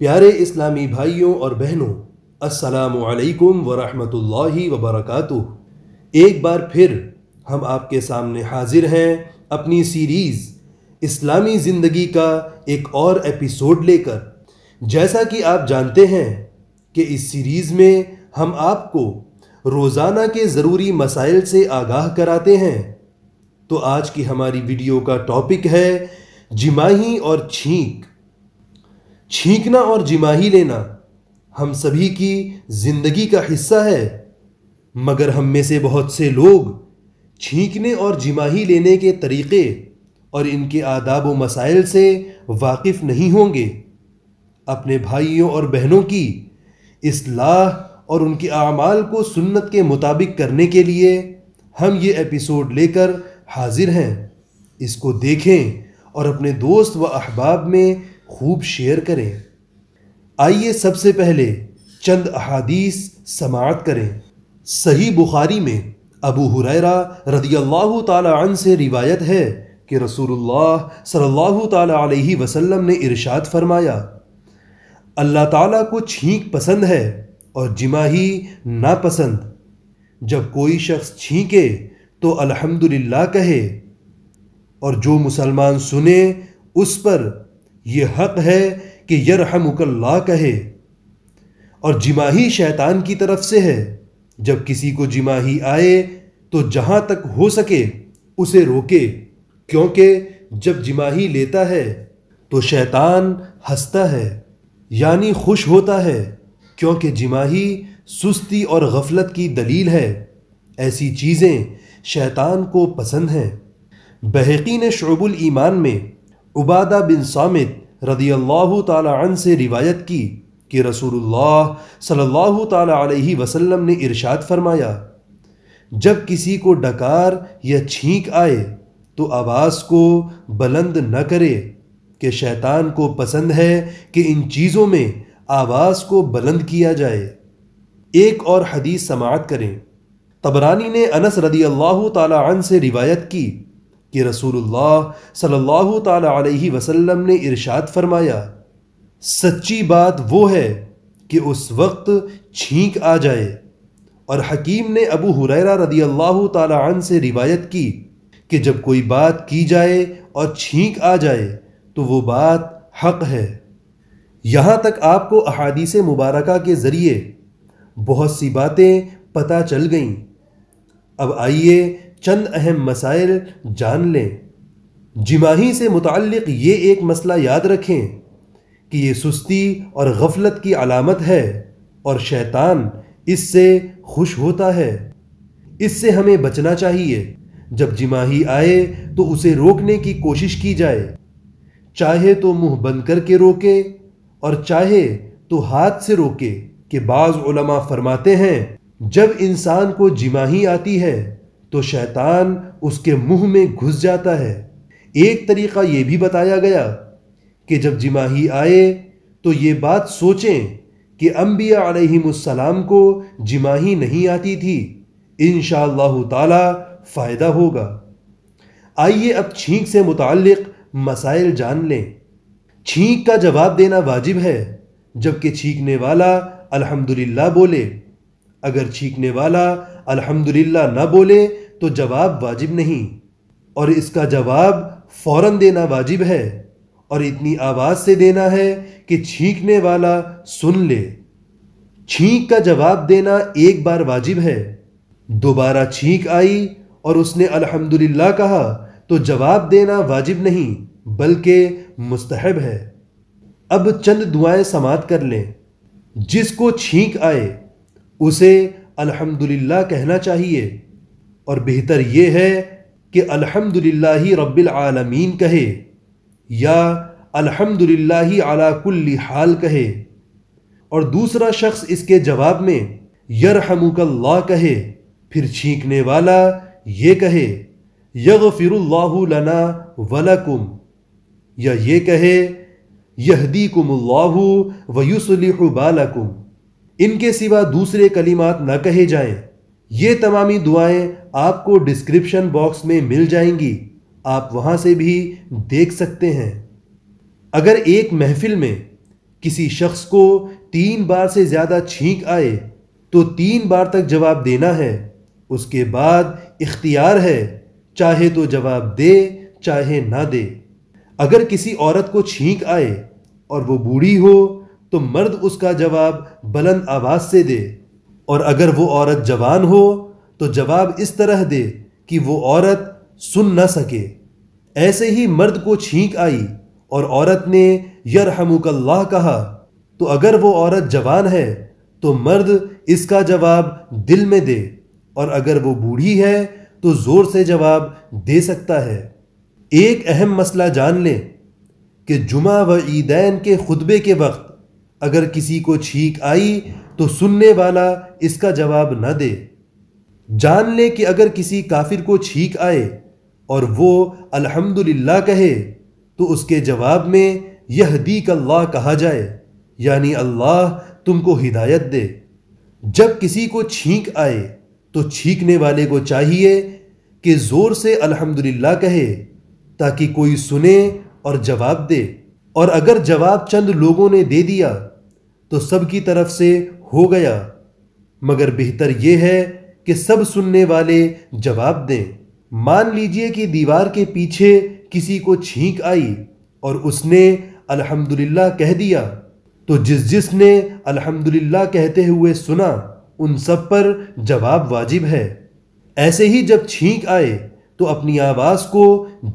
پیارے اسلامی بھائیوں اور بہنوں، السلام علیکم ورحمۃ اللہ وبرکاتہ۔ ایک بار پھر ہم آپ کے سامنے حاضر ہیں اپنی سیریز اسلامی زندگی کا ایک اور ایپیسوڈ لے کر۔ جیسا کہ آپ جانتے ہیں کہ اس سیریز میں ہم آپ کو روزانہ کے ضروری مسائل سے آگاہ کراتے ہیں۔ تو آج کی ہماری ویڈیو کا ٹاپک ہے جماہی اور چھینک۔ چھینکنا اور جماہی لینا ہم سبھی کی زندگی کا حصہ ہے، مگر ہم میں سے بہت سے لوگ چھینکنے اور جماہی لینے کے طریقے اور ان کے آداب و مسائل سے واقف نہیں ہوں گے۔ اپنے بھائیوں اور بہنوں کی اصلاح اور ان کے اعمال کو سنت کے مطابق کرنے کے لیے ہم یہ ایپیسوڈ لے کر حاضر ہیں۔ اس کو دیکھیں اور اپنے دوست و احباب میں خوب شیئر کریں۔ آئیے سب سے پہلے چند احادیث سماعت کریں۔ صحیح بخاری میں ابو ہریرہ رضی اللہ تعالی عنہ سے روایت ہے کہ رسول اللہ صلی اللہ تعالی علیہ وسلم نے ارشاد فرمایا، اللہ تعالیٰ کو چھینک پسند ہے اور جماہی ناپسند۔ جب کوئی شخص چھینکے تو الحمدللہ کہے، اور جو مسلمان سنے اس پر یہ حق ہے کہ یرحمک اللہ کہے۔ اور جماہی شیطان کی طرف سے ہے۔ جب کسی کو جماہی آئے تو جہاں تک ہو سکے اسے روکے، کیونکہ جب جماہی لیتا ہے تو شیطان ہنستا ہے، یعنی خوش ہوتا ہے، کیونکہ جماہی سستی اور غفلت کی دلیل ہے۔ ایسی چیزیں شیطان کو پسند ہیں۔ بہقی نے شعب الایمان میں عبادہ بن صامت رضی اللہ تعالی عنہ سے روایت کی کہ رسول اللہ صلی اللہ تعالی علیہ وسلم نے ارشاد فرمایا، جب کسی کو ڈکار یا چھینک آئے تو آواز کو بلند نہ کرے، کہ شیطان کو پسند ہے کہ ان چیزوں میں آواز کو بلند کیا جائے۔ ایک اور حدیث سماعت کریں۔ طبرانی نے انس رضی اللہ تعالی عنہ سے روایت کی کہ رسول اللہ صلی اللہ تعالی علیہ وسلم نے ارشاد فرمایا، سچی بات وہ ہے کہ اس وقت چھینک آ جائے۔ اور حکیم نے ابو ہریرہ رضی اللہ تعالی عنہ سے روایت کی کہ جب کوئی بات کی جائے اور چھینک آ جائے تو وہ بات حق ہے۔ یہاں تک آپ کو احادیث مبارکہ کے ذریعے بہت سی باتیں پتہ چل گئیں۔ اب آئیے چند اہم مسائل جان لیں۔ جماہی سے متعلق یہ ایک مسئلہ یاد رکھیں کہ یہ سستی اور غفلت کی علامت ہے اور شیطان اس سے خوش ہوتا ہے۔ اس سے ہمیں بچنا چاہیے۔ جب جماہی آئے تو اسے روکنے کی کوشش کی جائے، چاہے تو منہ بند کر کے روکے اور چاہے تو ہاتھ سے روکے، کہ بعض علماء فرماتے ہیں جب انسان کو جماہی آتی ہے تو شیطان اس کے منہ میں گھس جاتا ہے۔ ایک طریقہ یہ بھی بتایا گیا کہ جب جماہی آئے تو یہ بات سوچیں کہ انبیاء علیہم السلام کو جماہی نہیں آتی تھی، انشاءاللہ تعالی فائدہ ہوگا۔ آئیے اب چھینک سے متعلق مسائل جان لیں۔ چھینک کا جواب دینا واجب ہے جبکہ چھینکنے والا الحمدللہ بولے۔ اگر چھینکنے والا الحمدللہ نہ بولے تو جواب واجب نہیں، اور اس کا جواب فوراً دینا واجب ہے، اور اتنی آواز سے دینا ہے کہ چھینکنے والا سن لے۔ چھینک کا جواب دینا ایک بار واجب ہے۔ دوبارہ چھینک آئی اور اس نے الحمدللہ کہا تو جواب دینا واجب نہیں بلکہ مستحب ہے۔ اب چند دعائیں سماعت کر لیں۔ جس کو چھینک آئے اسے الحمدللہ کہنا چاہیے، اور بہتر یہ ہے کہ الحمدللہ رب العالمین کہے یا الحمدللہ علی کل حال کہے، اور دوسرا شخص اس کے جواب میں یرحمک اللہ کہے۔ پھر چھینکنے والا یہ کہے یغفر اللہ لنا ولکم، یا یہ کہے یہدیکم اللہ ویصلح بالکم۔ ان کے سوا دوسرے کلمات نہ کہے جائیں۔ یہ تمامی دعائیں آپ کو ڈسکرپشن باکس میں مل جائیں گی، آپ وہاں سے بھی دیکھ سکتے ہیں۔ اگر ایک محفل میں کسی شخص کو 3 بار سے زیادہ چھینک آئے تو 3 بار تک جواب دینا ہے، اس کے بعد اختیار ہے، چاہے تو جواب دے چاہے نہ دے۔ اگر کسی عورت کو چھینک آئے اور وہ بوڑھی ہو تو مرد اس کا جواب بلند آواز سے دے، اور اگر وہ عورت جوان ہو تو جواب اس طرح دے کہ وہ عورت سن نہ سکے۔ ایسے ہی مرد کو چھینک آئی اور عورت نے یرحمک اللہ کہا تو اگر وہ عورت جوان ہے تو مرد اس کا جواب دل میں دے، اور اگر وہ بوڑھی ہے تو زور سے جواب دے سکتا ہے۔ ایک اہم مسئلہ جان لیں کہ جمعہ و عیدین کے خطبے کے وقت اگر کسی کو چھینک آئی تو سننے والا اس کا جواب نہ دے۔ جان لیں کہ اگر کسی کافر کو چھینک آئے اور وہ الحمدللہ کہے تو اس کے جواب میں یہدیک اللہ کہا جائے، یعنی اللہ تم کو ہدایت دے۔ جب کسی کو چھینک آئے تو چھینکنے والے کو چاہیے کہ زور سے الحمدللہ کہے تاکہ کوئی سنے اور جواب دے، اور اگر جواب چند لوگوں نے دے دیا تو سب کی طرف سے ہو گیا، مگر بہتر یہ ہے کہ سب سننے والے جواب دیں۔ مان لیجئے کہ دیوار کے پیچھے کسی کو چھینک آئی اور اس نے الحمدللہ کہہ دیا تو جس نے الحمدللہ کہتے ہوئے سنا ان سب پر جواب واجب ہے۔ ایسے ہی جب چھینک آئے تو اپنی آواز کو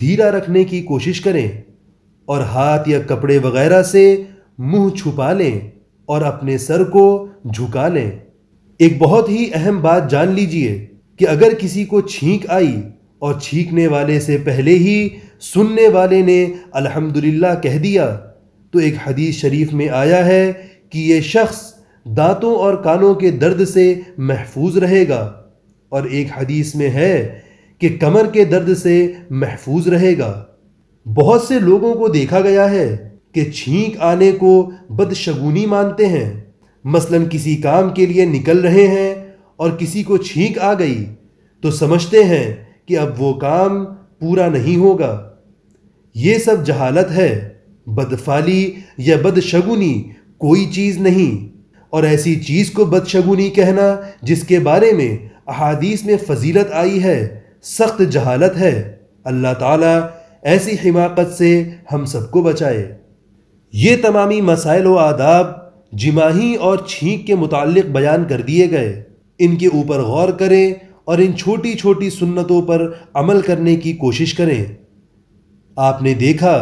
دھیرا رکھنے کی کوشش کریں اور ہاتھ یا کپڑے وغیرہ سے منہ چھپا لیں اور اپنے سر کو جھکا لیں۔ ایک بہت ہی اہم بات جان لیجئے کہ اگر کسی کو چھینک آئی اور چھینکنے والے سے پہلے ہی سننے والے نے الحمدللہ کہہ دیا تو ایک حدیث شریف میں آیا ہے کہ یہ شخص دانتوں اور کانوں کے درد سے محفوظ رہے گا، اور ایک حدیث میں ہے کہ کمر کے درد سے محفوظ رہے گا۔ بہت سے لوگوں کو دیکھا گیا ہے کہ چھینک آنے کو بدشگونی مانتے ہیں، مثلا کسی کام کے لیے نکل رہے ہیں اور کسی کو چھینک آ گئی تو سمجھتے ہیں کہ اب وہ کام پورا نہیں ہوگا۔ یہ سب جہالت ہے، بدفعلی یا بدشگونی کوئی چیز نہیں، اور ایسی چیز کو بدشگونی کہنا جس کے بارے میں احادیث میں فضیلت آئی ہے سخت جہالت ہے۔ اللہ تعالیٰ ایسی حماقت سے ہم سب کو بچائے۔ یہ تمامی مسائل و آداب جماحی اور چھینک کے متعلق بیان کر دیے گئے، ان کے اوپر غور کریں اور ان چھوٹی چھوٹی سنتوں پر عمل کرنے کی کوشش کریں۔ آپ نے دیکھا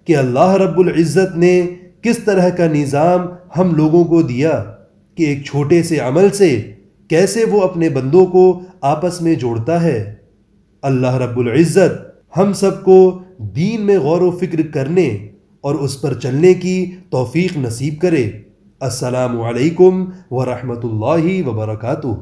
کہ اللہ رب العزت نے کس طرح کا نظام ہم لوگوں کو دیا کہ ایک چھوٹے سے عمل سے کیسے وہ اپنے بندوں کو آپس میں جوڑتا ہے۔ اللہ رب العزت ہم سب کو دین میں غور و فکر کرنے اور اس پر چلنے کی توفیق نصیب کرے۔ السلام علیکم ورحمۃ اللہ وبرکاتہ۔